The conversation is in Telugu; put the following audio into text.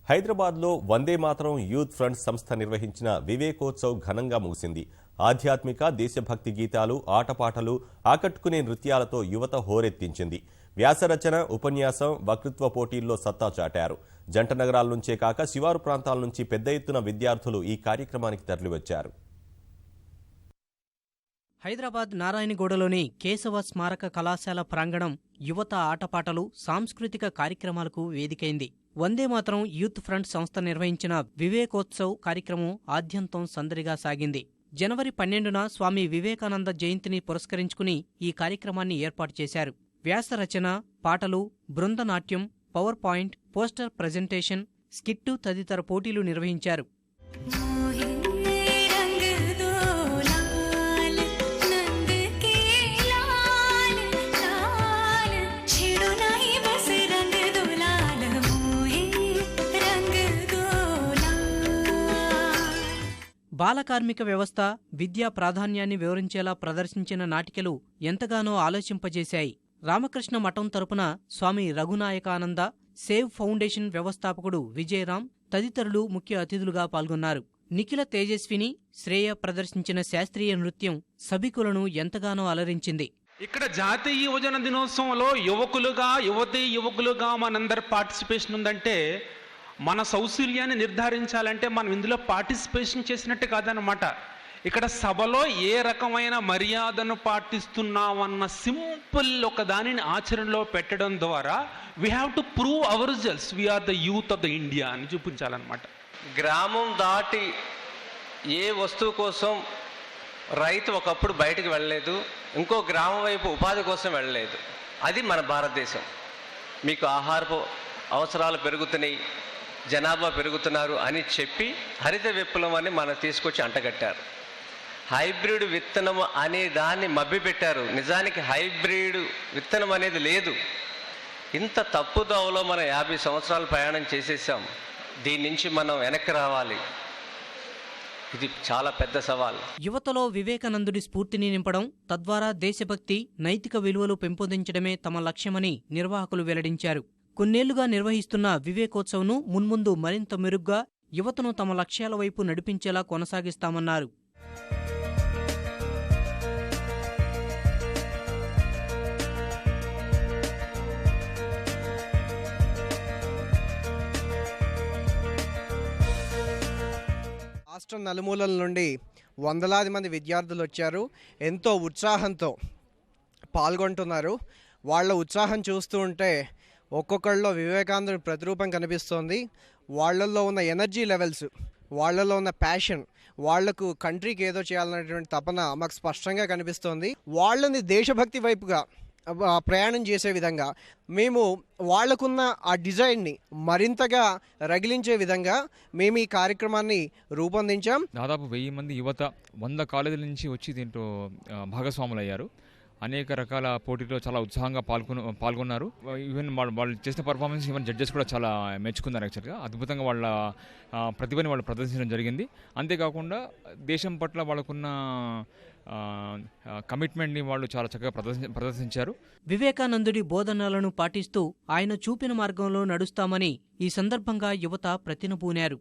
హైదరాబాద్లో వందే మాతరం యూత్ ఫ్రంట్ సంస్థ నిర్వహించిన వివేకోత్సవ్ ఘనంగా ముగిసింది. ఆధ్యాత్మిక దేశభక్తి గీతాలు, ఆటపాటలు, ఆకట్టుకునే నృత్యాలతో యువత హోరెత్తించింది. వ్యాసరచన, ఉపన్యాసం, వక్తృత్వ పోటీల్లో సత్తా చాటారు. జంట నగరాల నుంచే కాక శివారు ప్రాంతాల నుంచి పెద్ద ఎత్తున విద్యార్థులు ఈ కార్యక్రమానికి తరలివచ్చారు. హైదరాబాద్ నారాయణగూడలోని కేశవ స్మారక కళాశాల ప్రాంగణం యువత ఆటపాటలు, సాంస్కృతిక కార్యక్రమాలకు వేదికైంది. వందే మాతరం యూత్ ఫ్రంట్ సంస్థ నిర్వహించిన వివేకోత్సవ్ కార్యక్రమం ఆద్యంతం సందడిగా సాగింది. జనవరి 12న స్వామి వివేకానంద జయంతిని పురస్కరించుకుని ఈ కార్యక్రమాన్ని ఏర్పాటు చేశారు. వ్యాస రచన, పాటలు, బృందనాట్యం, power point, poster presentation, skit తదితర పోటీలు నిర్వహించారు. బాలకార్మిక వ్యవస్థ, విద్యా ప్రాధాన్యాన్ని వివరించేలా ప్రదర్శించిన నాటికలు ఎంతగానో ఆలోచింపజేశాయి. రామకృష్ణ మఠం తరపున స్వామి రఘునాయకానంద, సేవ్ ఫౌండేషన్ వ్యవస్థాపకుడు విజయరాం తదితరులు ముఖ్య అతిథులుగా పాల్గొన్నారు. నిఖిల తేజస్విని, శ్రేయ ప్రదర్శించిన శాస్త్రీయ నృత్యం సభికులను ఎంతగానో అలరించింది. ఇక్కడ జాతీయ యువజన దినోత్సవంలో యువకులుగా మనందరి పార్టిసిపేషన్ ఉందంటే మన సౌశల్యాన్ని నిర్ధారించాలంటే మనం ఇందులో పార్టిసిపేషన్ చేసినట్టు కాదనమాట. ఇక్కడ సభలో ఏ రకమైన మర్యాదను పాటిస్తున్నామన్న సింపుల్ ఒక దానిని ఆచరణలో పెట్టడం ద్వారా we have to prove our results, we are the youth of the India అని చూపించాలన్నమాట. గ్రామం దాటి ఏ వస్తువు కోసం రైతు ఒకప్పుడు బయటకు వెళ్ళలేదు, ఇంకో గ్రామం వైపు ఉపాధి కోసం వెళ్ళలేదు. అది మన భారతదేశం. మీకు ఆహారపు అవసరాలు పెరుగుతున్నాయి, జనాభా పెరుగుతున్నారు అని చెప్పి హరిత విప్లవం అని మనం తీసుకొచ్చి అంటగట్టారు. హైబ్రిడ్ విత్తనం అనే దాన్ని మభ్యపెట్టారు. నిజానికి హైబ్రిడ్ విత్తనం అనేది లేదు. ఇంత తప్పుదోవలో మనం 50 సంవత్సరాలు ప్రయాణం చేసేసాం. దీని నుంచి మనం వెనక్కి రావాలి. ఇది చాలా పెద్ద సవాల్. యువతలో వివేకానందుడి స్ఫూర్తిని నింపడం, తద్వారా దేశభక్తి, నైతిక విలువలు పెంపొందించడమే తమ లక్ష్యమని నిర్వాహకులు వెల్లడించారు. కొన్నేళ్లుగా నిర్వహిస్తున్న వివేకోత్సవ్ను మున్ముందు మరింత మెరుగ్గా యువతను తమ లక్ష్యాల వైపు నడిపించేలా కొనసాగిస్తామన్నారు. రాష్ట్రం నలుమూలల నుండి వందలాది మంది విద్యార్థులు వచ్చారు. ఎంతో ఉత్సాహంతో పాల్గొంటున్నారు. వాళ్ళ ఉత్సాహం చూస్తూ ఉంటే ఒక్కొక్కళ్ళలో వివేకానందుడి ప్రతిరూపం కనిపిస్తోంది. వాళ్ళల్లో ఉన్న ఎనర్జీ లెవెల్స్, వాళ్ళలో ఉన్న ప్యాషన్, వాళ్లకు కంట్రీకి ఏదో చేయాలనేటువంటి తపన మాకు స్పష్టంగా కనిపిస్తోంది. వాళ్ళని దేశభక్తి వైపుగా ప్రయాణం చేసే విధంగా మేము వాళ్లకున్న ఆ డిజైన్ని మరింతగా రగిలించే విధంగా మేము ఈ కార్యక్రమాన్ని రూపొందించాం. దాదాపు 1000 మంది యువత 100 కాలేజీల నుంచి వచ్చి దీంట్లో భాగస్వాములు అయ్యారు. అనేక రకాల పోటీల్లో చాలా ఉత్సాహంగా పాల్గొన్నారు. ఈవెన్ వాళ్ళు చేసిన పర్ఫార్మెన్స్ ఈవెన్ జడ్జెస్ కూడా చాలా మెచ్చుకున్నారు. యాక్చువల్గా అద్భుతంగా వాళ్ళ ప్రతిభని వాళ్ళు ప్రదర్శించడం జరిగింది. అంతేకాకుండా దేశం పట్ల వాళ్ళకున్న కమిట్మెంట్ని వాళ్ళు చాలా చక్కగా ప్రదర్శించారు. వివేకానందుడి బోధనలను పాటిస్తూ ఆయన చూపిన మార్గంలో నడుస్తామని ఈ సందర్భంగా యువత ప్రతిన పూనారు.